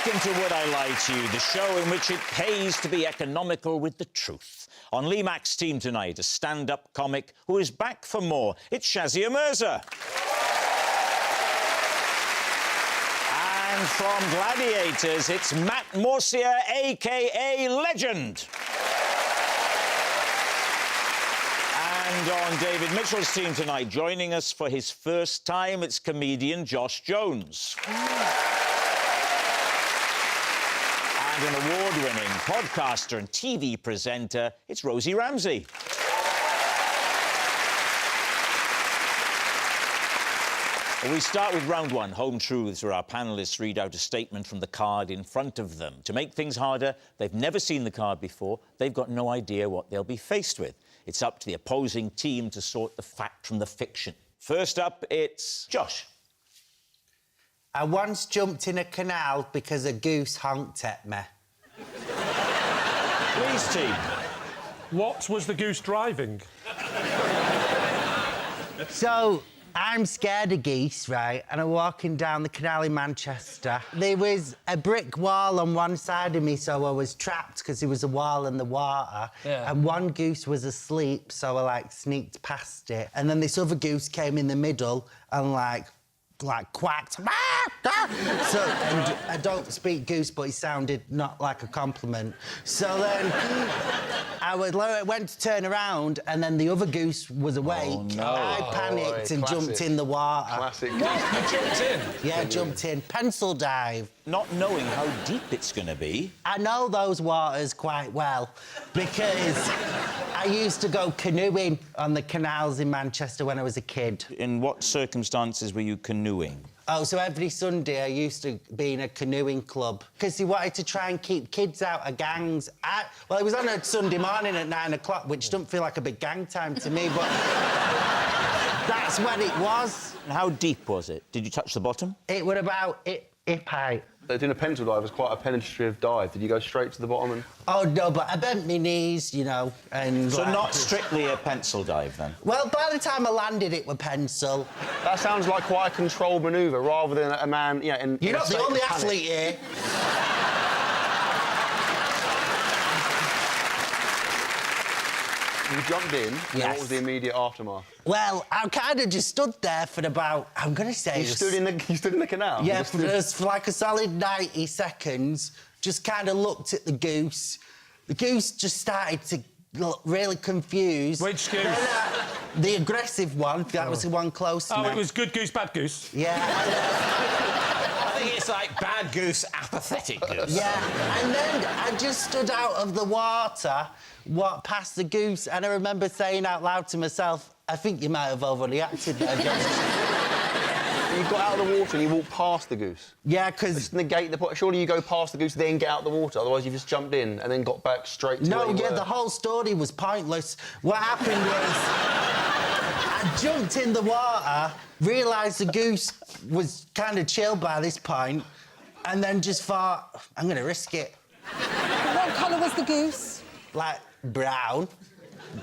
Welcome to Would I Lie to You, the show in which it pays to be economical with the truth. On Lee Mack's team tonight, a stand-up comic who is back for more. It's Shazia Mirza. And from Gladiators, it's Matt Morcia, a.k.a. Legend. And on David Mitchell's team tonight, joining us for his first time, it's comedian Josh Jones. And an award-winning podcaster and TV presenter, it's Rosie Ramsey. We start with round one, Home Truths, where our panellists read out a statement from the card in front of them. To make things harder, they've never seen the card before. They've got no idea what they'll be faced with. It's up to the opposing team to sort the fact from the fiction. First up, it's Josh. I once jumped in a canal because a goose honked at me. Lee's team. What was the goose driving? So, I'm scared of geese, right? And I'm walking down the canal in Manchester. There was a brick wall on one side of me, so I was trapped because there was a wall in the water. Yeah. And one goose was asleep, so I, sneaked past it. And then this other goose came in the middle and, quacked. So, and I don't speak goose, but it sounded not like a compliment. So then I went to turn around, and then the other goose was awake. Oh, no. I panicked and jumped in the water. Classic. What? You jumped in? Yeah, jumped in. Pencil dive. Not knowing how deep it's going to be. I know those waters quite well because I used to go canoeing on the canals in Manchester when I was a kid. In what circumstances were you canoeing? Oh, so every Sunday I used to be in a canoeing club because he wanted to try and keep kids out of gangs. Well, it was on a Sunday morning at 9 o'clock, which doesn't feel like a big gang time to me, but that's when it was. And how deep was it? Did you touch the bottom? It was about hip height. Doing a pencil dive was quite a penetrative dive. Did you go straight to the bottom and...? Oh, no, but I bent my knees, you know, and... So not strictly a pencil dive, then? Well, by the time I landed, it was pencil. That sounds like quite a controlled manoeuvre rather than a man, you know, You're not the only athlete here. You jumped in, and Yes. what was the immediate aftermath? Well, I kind of just stood there for about, I'm going to say... You stood in the canal? Yeah, for like a solid 90 seconds, just kind of looked at the goose. The goose just started to look really confused. Which goose? The aggressive one. That was the one close to me. Oh, it was good goose, bad goose? Yeah. I think it's like bad goose, apathetic goose. Yeah, and then I just stood out of the water, walked past the goose, and I remember saying out loud to myself, I think you might have overreacted there, Josh. You got out of the water and you walked past the goose? Yeah, because... Just negate the point. Surely you go past the goose, then get out of the water, otherwise you just jumped in and then got back straight to where you were. the whole story was pointless. What happened was... I jumped in the water, realised the goose was kind of chill by this point, and then just thought, I'm going to risk it. What colour was the goose? Like, brown.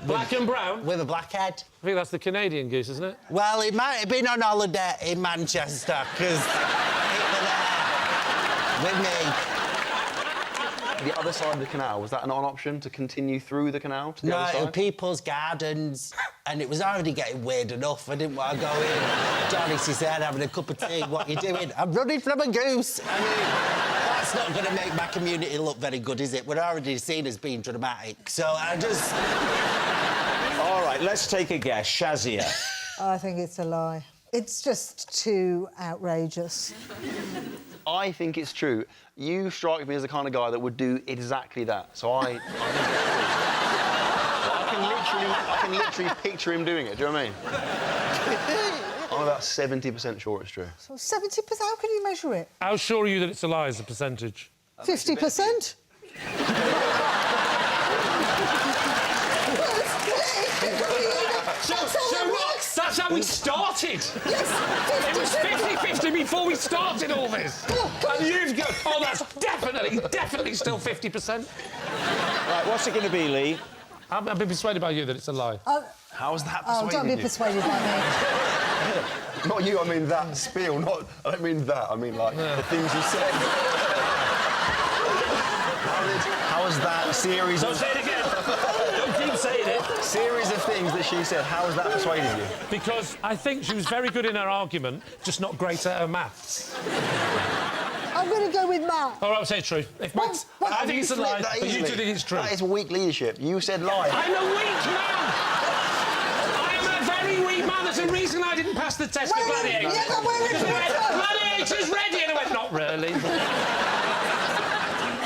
Black and brown? With a black head. I think that's the Canadian goose, isn't it? Well, it might have been on holiday in Manchester, because it was there with me. The other side of the canal, was that an option to continue through the canal to the No, other it was side? people's gardens, and it was already getting weird enough. I didn't want to go in. Johnny's there having a cup of tea. What are you doing? I'm running from a goose. I mean, that's not going to make my community look very good, is it? We're already seen as being dramatic, so I just... All right, let's take a guess. Shazia. I think it's a lie. It's just too outrageous. I think it's true. You strike me as the kind of guy that would do exactly that. So I can literally picture him doing it. Do you know what I mean? I'm about 70% sure it's true. So 70%, how can you measure it? How sure are you that it's a lie as a percentage? 50%? That's how we started. Yes, It was 50-50 before we started all this. And you've got... Oh, that's definitely still 50%. Right, what's it going to be, Lee? I've been persuaded by you that it's a lie. How is that Oh, don't be persuaded by me. Not you, I mean that spiel, not... I don't mean that, I mean, like, the things you said. has that series Don't of... say it again. Don't keep saying it. series of things that she said, how has that persuaded you? Because I think she was very good in her argument, just not great at her maths. I'm going to go with Matt. All right, I'll say it's true. If Matt's, I think it's a lie, That but you easily. two think it's true. That is weak leadership. You said lie. I'm a weak man! I am a very weak man. There's a reason I didn't pass the test for Gladiator. Yeah, but we're in Gladiator's ready! And I went, not really.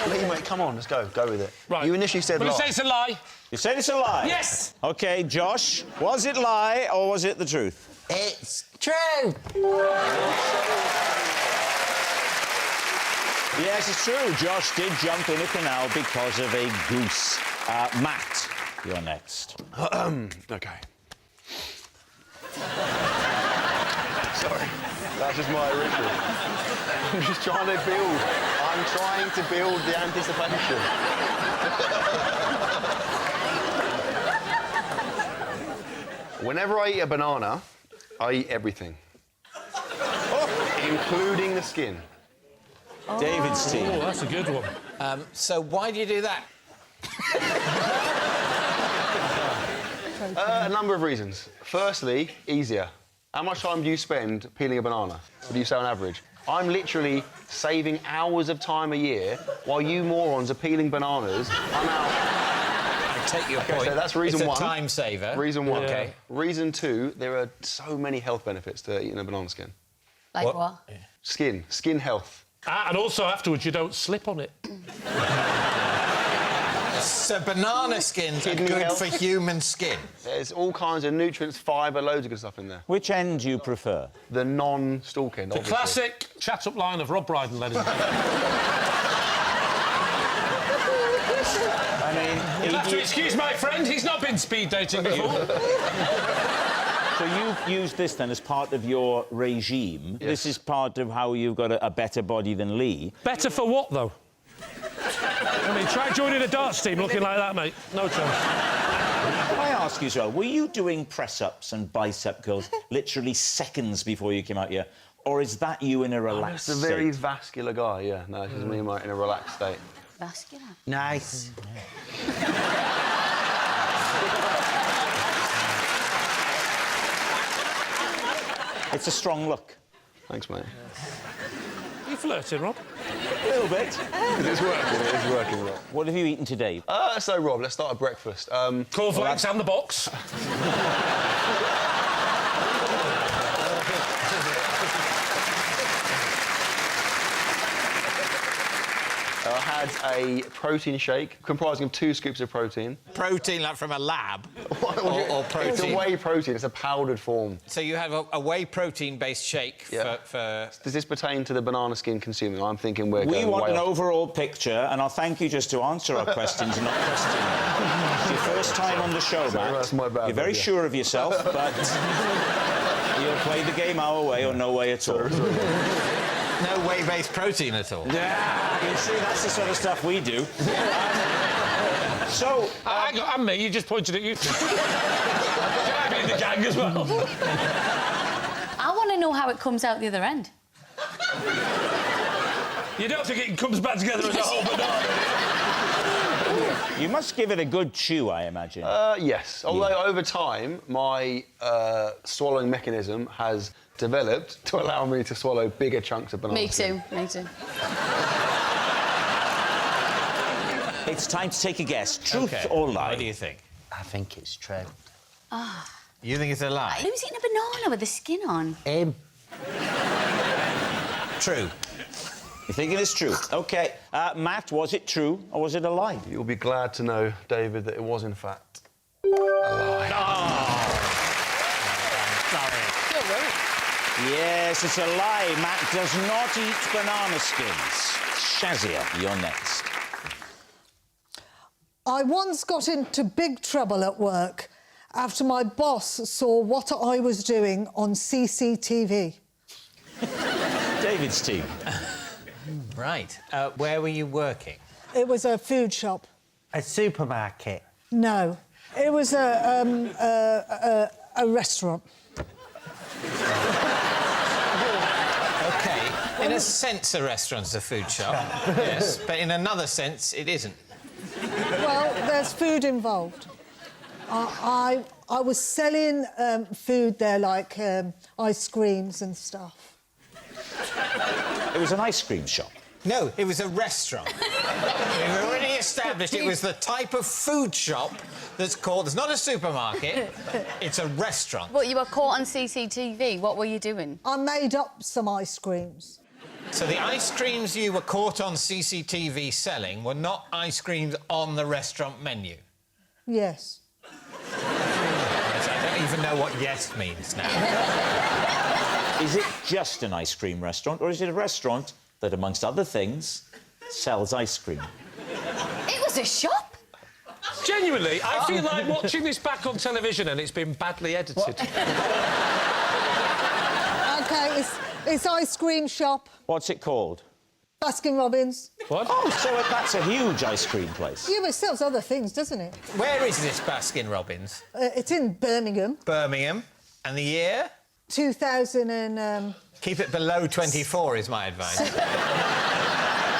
Lee, mate, come on, let's go. Go with it. Right. You initially said Will you lie. say it's a lie? You said it's a lie? Yes! OK, Josh, was it lie or was it the truth? It's true. Yes, it's true. Josh did jump in a canal because of a goose. Matt, you're next. OK. Sorry, that's just my original. I'm just trying to build. I'm trying to build the anticipation. Whenever I eat a banana, I eat everything. Including the skin. David's team. Oh, that's a good one. So why do you do that? A number of reasons. Firstly, easier. How much time do you spend peeling a banana? What do you say on average? I'm literally saving hours of time a year while you morons are peeling bananas. I'm out. I take your point. So that's reason it's one. a time saver. Reason one. Yeah. Reason two, there are so many health benefits to eating a banana skin. Like what? Skin health. And also afterwards, you don't slip on it. So banana skins are Kidney good health. for human skin. There's all kinds of nutrients, fibre, loads of good stuff in there. Which end do you prefer? The non-stalk end, obviously. Classic chat-up line of Rob Brydon, ladies and gentlemen. I mean... You'll have to excuse my friend, he's not been speed dating before. So you've used this then as part of your regime. Yes. This is part of how you've got a better body than Lee. Better for what, though? I mean, try joining a darts team looking like that, mate. No chance. Can I ask you as well, were you doing press-ups and bicep curls literally seconds before you came out here? Or is that you in a relaxed It's a very state? vascular guy, yeah. No, this is me in a relaxed state. Vascular. Nice. It's a strong look. Thanks, mate. Are you flirting, Rob? A little bit. It's working, Rob. What have you eaten today? So, Rob, let's start at breakfast. Cornflakes and the box. I had a protein shake comprising of 2 scoops of protein. Protein, like from a lab? or It's protein? a whey protein. It's a powdered form. So you have a whey protein-based shake Yeah. for... Does this pertain to the banana skin consuming? I'm thinking we're We going want way an off. overall picture, and I'll thank you just to answer our questions, not question. It's your first time on the show, Sorry, Matt. that's my bad, You're very yeah. sure of yourself, but you'll play the game our way or no way at all. No whey-based protein at all? Yeah, you see, that's the sort of stuff we do. I'm me, you just pointed at you. Can I be in the gang as well? I want to know how it comes out the other end. You don't think it comes back together as a whole banana? You must give it a good chew, I imagine. Yes. Although over time, my swallowing mechanism has developed to allow me to swallow bigger chunks of banana Me skin. too, me too. It's time to take a guess. Truth Okay. or lie? What do you think? I think it's true. You think it's a lie? Who's eating a banana with the skin on? Him. True. You thinking it's true? OK. Matt, was it true or was it a lie? You'll be glad to know, David, that it was in fact a lie. Yes, it's a lie. Matt does not eat banana skins. Shazia, you're next. I once got into big trouble at work after my boss saw what I was doing on CCTV. David's team. Right. Where were you working? It was a food shop. A supermarket. No, it was a restaurant. OK. In a sense, a restaurant's a food shop. Yes. But in another sense, it isn't. there's food involved. I was selling food there, like ice creams and stuff. It was an ice cream shop. No, it was a restaurant. We've already established it was the type of food shop that's called... It's not a supermarket, it's a restaurant. What, you were caught on CCTV? What were you doing? I made up some ice creams. So the ice creams you were caught on CCTV selling were not ice creams on the restaurant menu? Yes. Yes, I don't even know what yes means now. Is it just an ice cream restaurant, or is it a restaurant that, amongst other things, sells ice cream? It was a shop. Genuinely, I feel like watching this back on television and it's been badly edited. OK, it's ice cream shop. What's it called? Baskin Robbins. What? Oh, so that's a huge ice cream place. Yeah, but it sells other things, doesn't it? Where is this Baskin Robbins? It's in Birmingham. Birmingham. And the year? 2000 and... Keep it below 24 is my advice.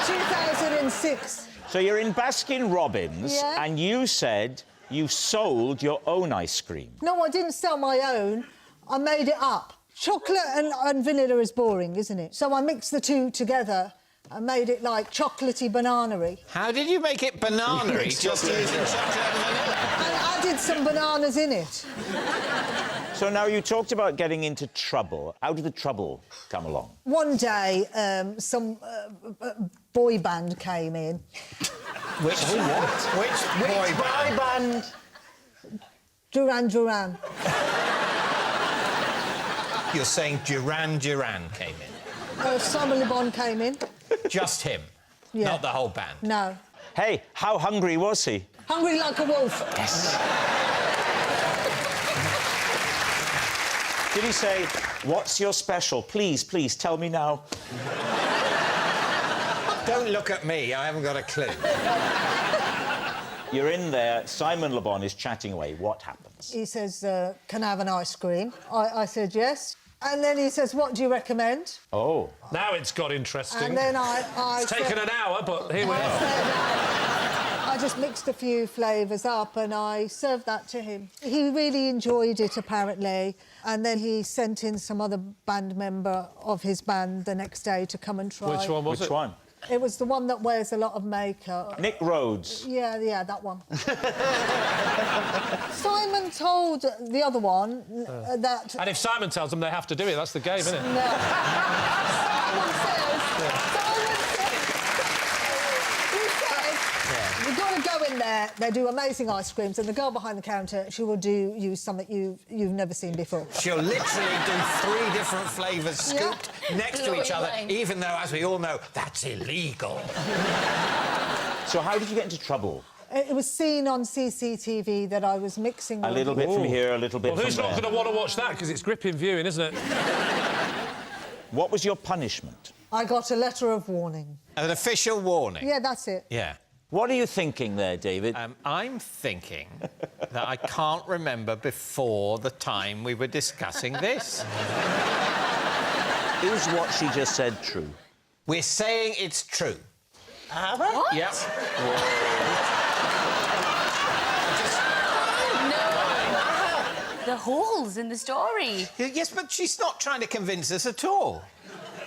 2006. So you're in Baskin Robbins, Yeah. and you said you sold your own ice cream. No, I didn't sell my own. I made it up. Chocolate and vanilla is boring, isn't it? So I mixed the two together and made it, like, chocolatey banana-y. How did you make it banana-y just using chocolate and vanilla? And I did some bananas in it. So now you talked about getting into trouble. How did the trouble come along? One day, some boy band came in. Which boy band? band. Duran Duran. You're saying Duran Duran came in? Simon Le Bon came in. Just him? Yeah. Not the whole band? No. Hey, how hungry was he? Hungry like a wolf. Yes. Did he say, what's your special? Please, please, tell me now. Don't look at me, I haven't got a clue. You're in there, Simon Le Bon is chatting away. What happens? He says, can I have an ice cream? I said yes. And then he says, what do you recommend? Oh. Now it's got interesting. And then I It's taken an hour, but here we are. I just mixed a few flavours up and I served that to him. He really enjoyed it, apparently, and then he sent in some other band member of his band the next day to come and try. Which one was it? Which one? It was the one that wears a lot of makeup. Nick Rhodes. Yeah, that one. Simon told the other one that... And if Simon tells them they have to do it, that's the game, isn't it? No. Simon says... You've got to go in there. They do amazing ice creams, and the girl behind the counter, she will do you something you've never seen before. She'll literally do 3 different flavours scooped next to each other, even though, as we all know, that's illegal. So how did you get into trouble? It was seen on CCTV that I was mixing... A little bit from here, a little bit Well, from who's there. not going to want to watch that? Because it's gripping viewing, isn't it? What was your punishment? I got a letter of warning. An official warning? Yeah, that's it. Yeah. What are you thinking there, David? I'm thinking that I can't remember before the time we were discussing this. Is what she just said true? We're saying it's true. What? Yep. The holes in the story. Yes, but she's not trying to convince us at all.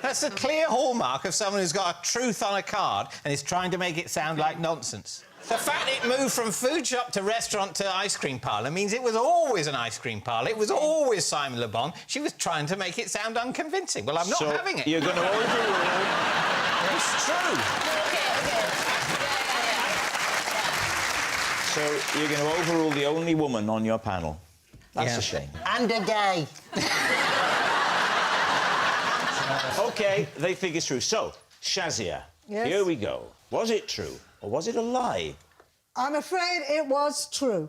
That's a clear hallmark of someone who's got a truth on a card and is trying to make it sound like nonsense. The fact it moved from food shop to restaurant to ice cream parlour means it was always an ice cream parlour. It was always Simon Le Bon. She was trying to make it sound unconvincing. Well, I'm not having it. You're going to overrule... It's true. So you're going to overrule the only woman on your panel. That's a shame. And a gay. OK, they think it's true. So, Shazia, Yes? here we go. Was it true or was it a lie? I'm afraid it was true.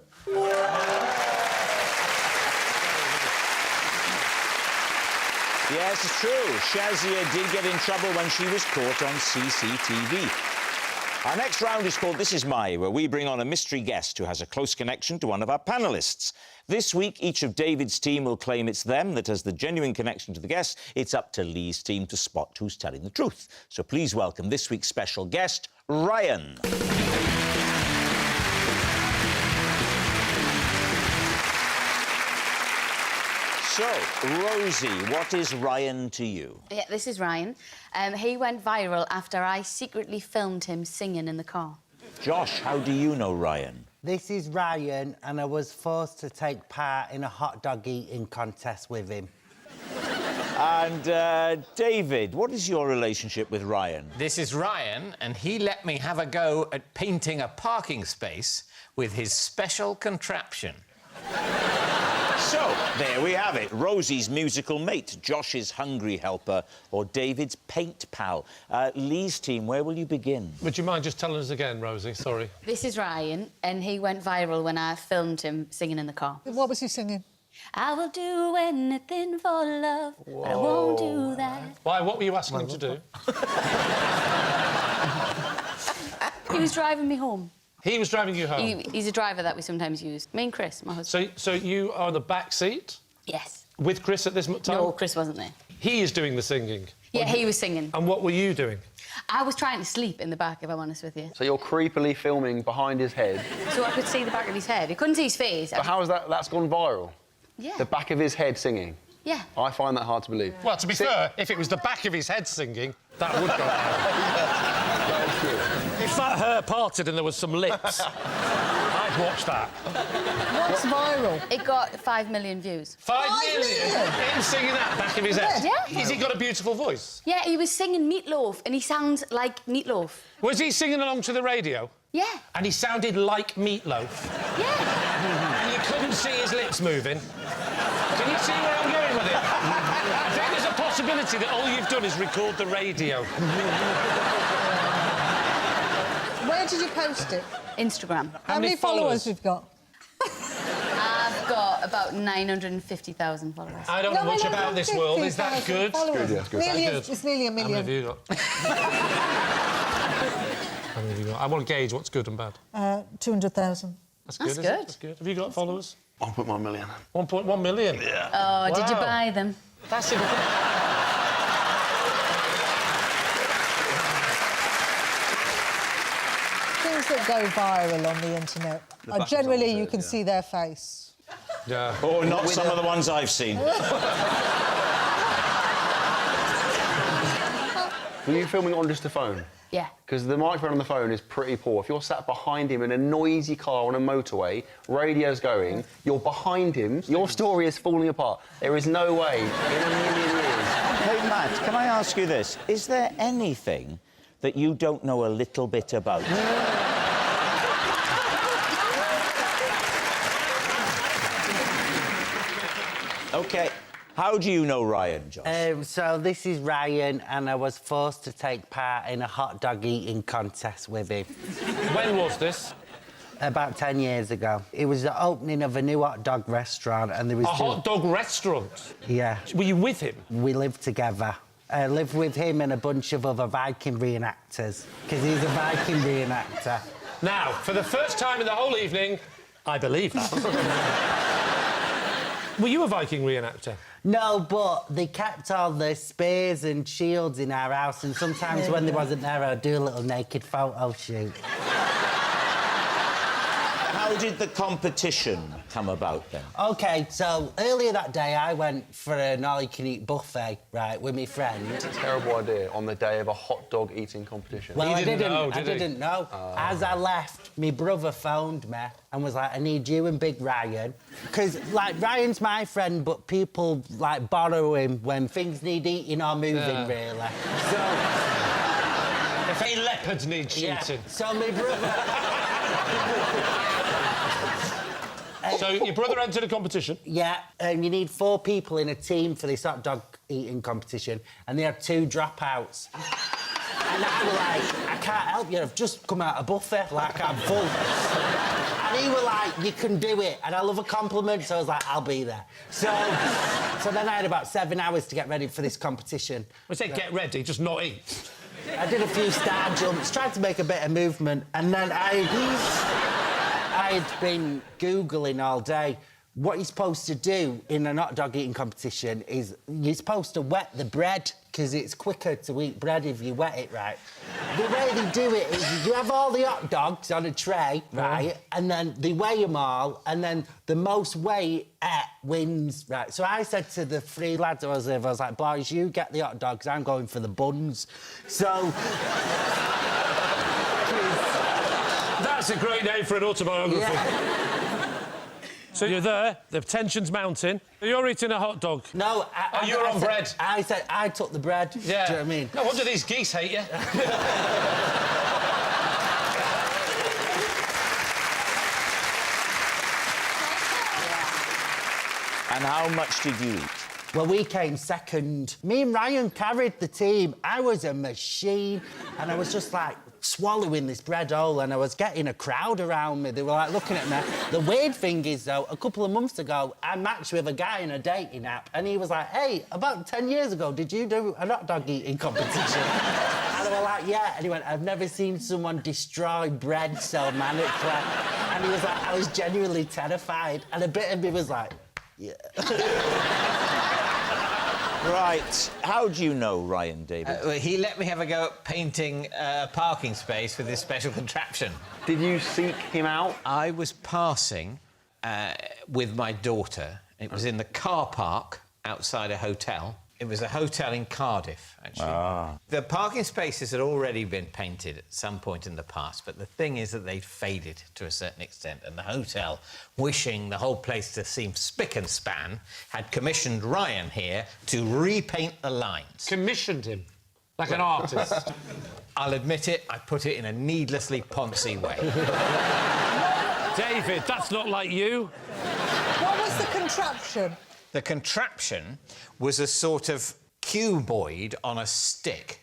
Yes, it's true. Shazia did get in trouble when she was caught on CCTV. Our next round is called This Is My, where we bring on a mystery guest who has a close connection to one of our panellists. This week, each of David's team will claim it's them that has the genuine connection to the guest. It's up to Lee's team to spot who's telling the truth. So please welcome this week's special guest, Ryan. So, Rosie, what is Ryan to you? Yeah, this is Ryan. He went viral after I secretly filmed him singing in the car. Josh, how do you know Ryan? This is Ryan, and I was forced to take part in a hot dog eating contest with him. And, David, what is your relationship with Ryan? This is Ryan, and he let me have a go at painting a parking space with his special contraption. So, there we have it. Rosie's musical mate, Josh's hungry helper, or David's paint pal. Lee's team, where will you begin? Would you mind just telling us again, Rosie? Sorry. This is Ryan, and he went viral when I filmed him singing in the car. What was he singing? I will do anything for love, but I won't do that. Why, what were you asking him to do? He was driving me home. He was driving you home? He's a driver that we sometimes use. Me and Chris, my husband. So you are in the back seat? Yes. With Chris at this time? No, Chris wasn't there. He is doing the singing? Yeah, he was singing. And what were you doing? I was trying to sleep in the back, if I'm honest with you. So you're creepily filming behind his head. So I could see the back of his head. You couldn't see his face. But how is that? That's gone viral. Yeah. The back of his head singing. Yeah. I find that hard to believe. Well, to be fair, if it was the back of his head singing, that would go viral. If that hair parted and there was some lips, I'd watch that. What's viral? It got 5 million views. 5 million? Him singing that back of his head? Yeah. Has he got a beautiful voice? Yeah, he was singing Meatloaf, and he sounds like Meatloaf. Was he singing along to the radio? Yeah. And he sounded like Meatloaf? Yeah. And you couldn't see his lips moving? Can you see where I'm going with it? I think there's a possibility that all you've done is record the radio. Where did you post it? Instagram. How many followers you've got? I've got about 950,000 followers. I don't know much about this world. Is that good? Followers. Good, yeah, it's good. Nearly, Good. it's nearly a How many million. have you got? How many have you got? I want to gauge what's good and bad. 200,000. That's good, That's isn't it? good. That's good. Have you got followers? 1.1 million. 1.1 million? Yeah. Oh, did you Wow. buy them? That's it. Things that go viral on the internet are back generally of you it, can yeah. see their face. Yeah. Oh, not some of the ones I've seen. Were you filming on just a phone? Yeah. Because the microphone on the phone is pretty poor. If you're sat behind him in a noisy car on a motorway, radio's going, you're behind him, your story is falling apart. There is no way in a million years. Hey, Matt, can I ask you this? Is there anything that you don't know a little bit about? OK. How do you know Ryan, Josh? So this is Ryan, and I was forced to take part in a hot dog eating contest with him. When was this? About 10 years ago. It was the opening of a new hot dog restaurant, and there was... A hot dog restaurant? Yeah. Were you with him? We lived together. I lived with him and a bunch of other Viking reenactors, because he's a Viking reenactor. Now, for the first time in the whole evening, I believe that. Were you a Viking reenactor? No, but they kept all the spears and shields in our house, and sometimes when they wasn't there, I'd do a little naked photo shoot. How did the competition come about, then? OK, so earlier that day, I went for an all-you-can-eat buffet, right, with my friend. Terrible idea on the day of a hot dog eating competition. Well, He didn't know, I did he? didn't know. As I left, my brother phoned me and was like, I need you and Big Ryan. Because, like, Ryan's my friend, but people, like, borrow him when things need eating or moving, really. So, If any leopards need yeah. shooting. So my brother... So your brother entered a competition? Yeah, and you need 4 people in a team for this hot dog eating competition, and they had 2 dropouts. And I was like, I can't help you, I've just come out of buffet, like, I'm full. And he was like, you can do it. And I love a compliment, so I was like, I'll be there. So then I had about 7 hours to get ready for this competition. I said get ready, just not eat. I did a few star jumps, tried to make a bit of movement, and then I'd been Googling all day what you're supposed to do in an hot dog eating competition is you're supposed to wet the bread because it's quicker to eat bread if you wet it right. The way they do it is you have all the hot dogs on a tray, right, and then they weigh them all, and then the most weight wins, right? So I said to the three lads I was with, I was like, boys, you get the hot dogs, I'm going for the buns. So... That's a great name for an autobiography. Yeah. So you're there, the tension's mounting. You're eating a hot dog. No, you're on bread. I said I took the bread. Yeah. Do you know what I mean? No wonder these geese hate you. And how much did you eat? Well, we came second. Me and Ryan carried the team. I was a machine, and I was just like swallowing this bread whole, and I was getting a crowd around me. They were like looking at me. The weird thing is, though, a couple of months ago, I matched with a guy in a dating app, and he was like, "Hey, about 10 years ago, did you do a hot dog eating competition?" And I was like, "Yeah." And he went, "I've never seen someone destroy bread so manically." And he was like, I was genuinely terrified, and a bit of me was like, "Yeah." Right. How do you know Ryan, David? Well, he let me have a go at painting a parking space with this special contraption. Did you seek him out? I was passing with my daughter. It was in the car park outside a hotel. It was a hotel in Cardiff, actually. The parking spaces had already been painted at some point in the past, but the thing is that they'd faded to a certain extent, and the hotel, wishing the whole place to seem spick and span, had commissioned Ryan here to repaint the lines. Commissioned him, like an artist. I'll admit it, I put it in a needlessly poncy way. David, that's not like you. What was the contraption? The contraption was a sort of cuboid on a stick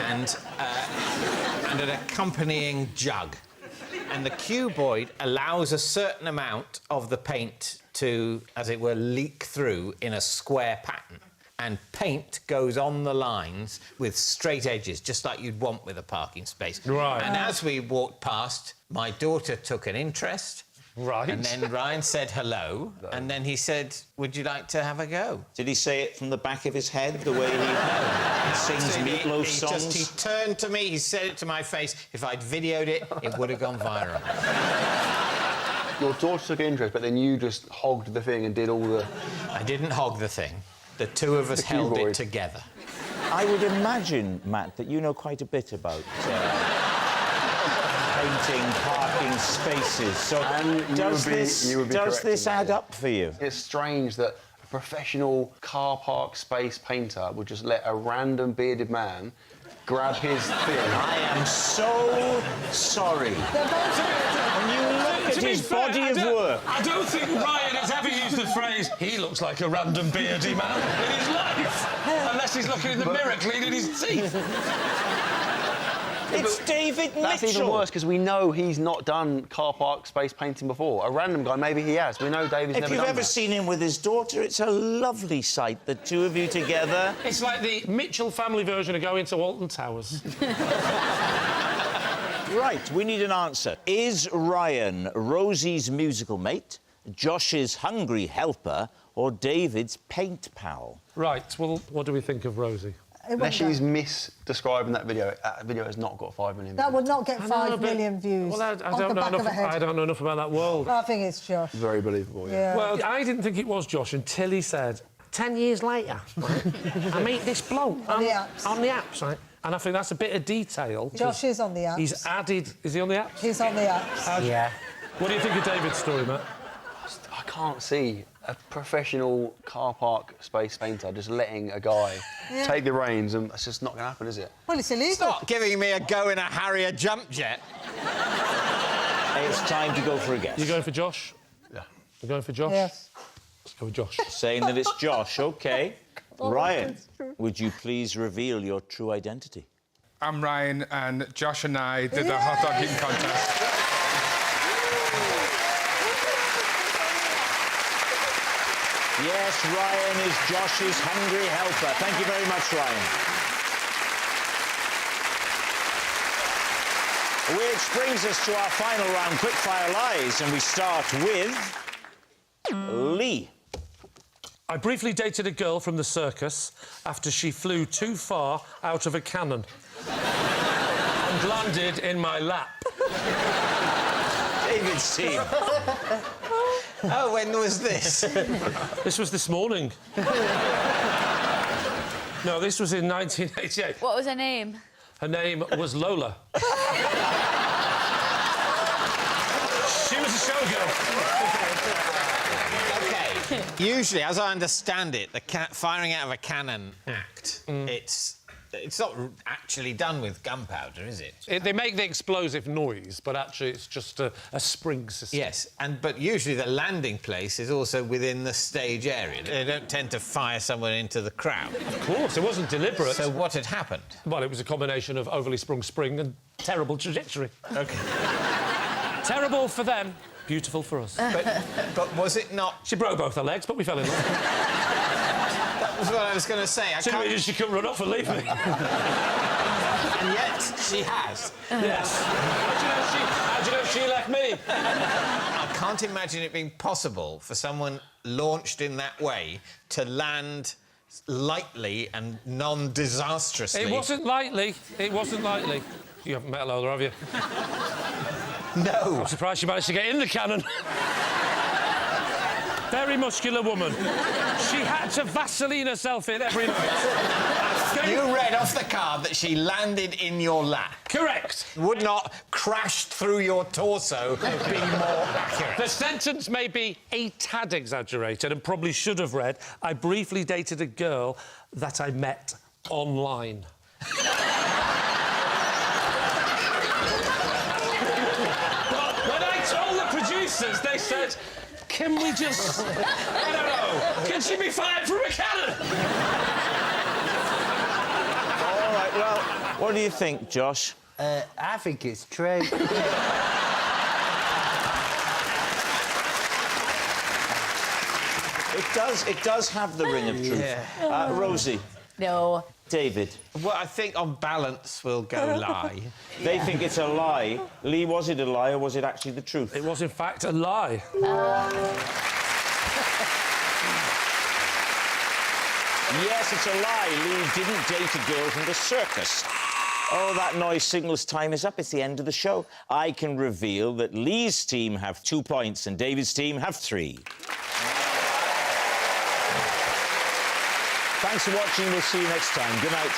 and an accompanying jug. And the cuboid allows a certain amount of the paint to, as it were, leak through in a square pattern. And paint goes on the lines with straight edges, just like you'd want with a parking space. Right. And as we walked past, my daughter took an interest. Right. And then Ryan said hello, and then he said, "Would you like to have a go?" Did he say it from the back of his head, the way he sings Meatloaf songs? He turned to me, he said it to my face. If I'd videoed it, it would have gone viral. Your daughter took interest, but then you just hogged the thing and did all the... I didn't hog the thing. The two of us held cuboid. it together. I would imagine, Matt, that you know quite a bit about painting parking spaces. So does this add up for you? It's strange that a professional car park space painter would just let a random bearded man grab his thing. I am so sorry. When you look at his body of work... I don't think Ryan has ever used the phrase, "He looks like a random beardy man," in his life. Unless he's looking in the mirror cleaning his teeth. It's David Mitchell. That's even worse, because we know he's not done car park space painting before. A random guy, maybe he has. We know David's never If you've done ever that. seen him with his daughter, it's a lovely sight, the two of you together. It's like the Mitchell family version of going to Alton Towers. Right, we need an answer. Is Ryan Rosie's musical mate, Josh's hungry helper, or David's paint pal? Right, well, what do we think of Rosie? Unless she's misdescribing that video has not got 5 million views. That would not get 5 million views. Well, I off don't the know back of a enough. head. I don't know enough about that world. I think it's Josh. Very believable, Yeah. Well, I didn't think it was Josh until he said, 10 years later, I meet this bloke On the apps. On the apps, right? And I think that's a bit of detail. Josh is on the apps. He's added... Is he on the apps? He's on the apps. Yeah. What do you think of David's story, Matt? I can't see a professional car park space painter just letting a guy take the reins, and it's just not going to happen, is it? Well, it's illegal. Stop giving me a go in a Harrier jump jet. It's time to go for a guess. You going for Josh? Yeah. You're going for Josh? Yes. Let's go with Josh. Saying that it's Josh, OK. Ryan, would you please reveal your true identity? I'm Ryan, and Josh and I did a hot dog eating contest. Yes, Ryan is Josh's hungry helper. Thank you very much, Ryan. Which brings us to our final round, Quickfire Lies, and we start with Lee. I briefly dated a girl from the circus after she flew too far out of a cannon and landed in my lap. David's team. Oh, when was this? This was this morning. No, this was in 1988. What was her name? Her name was Lola. She was a showgirl. OK. Usually, as I understand it, the firing out of a cannon act, it's not actually done with gunpowder, is it? They make the explosive noise, but actually it's just a spring system. Yes, but usually the landing place is also within the stage area. They don't tend to fire someone into the crowd. Of course, it wasn't deliberate. So what had happened? Well, it was a combination of overly sprung spring and terrible trajectory. OK. Terrible for them, beautiful for us. But was it not... She broke both her legs, but we fell in love. That was what I was going to say. I can't... She couldn't run off and leave me. And yet, she has. Yes. How do you know she left me? I can't imagine it being possible for someone launched in that way to land lightly and non-disastrously. It wasn't lightly. It wasn't lightly. You haven't met Lola, have you? No. I'm surprised she managed to get in the cannon. Very muscular woman. She had to Vaseline herself in every night. You read off the card that she landed in your lap. Correct. Would not crashed through your torso be more accurate? The sentence may be a tad exaggerated and probably should have read, I briefly dated a girl that I met online. But when I told the producers, they said, can we just... I don't know. Can she be fired from a cannon? All right, well, what do you think, Josh? I think it's true. It does have the ring of truth. Yeah. Rosie. No. David. Well, I think on balance we'll go lie. They think it's a lie. Lee, was it a lie or was it actually the truth? It was, in fact, a lie. Yes, it's a lie. Lee didn't date a girl from the circus. Oh, that noise signals time is up. It's the end of the show. I can reveal that Lee's team have 2 points and David's team have 3. Thanks for watching. We'll see you next time. Good night.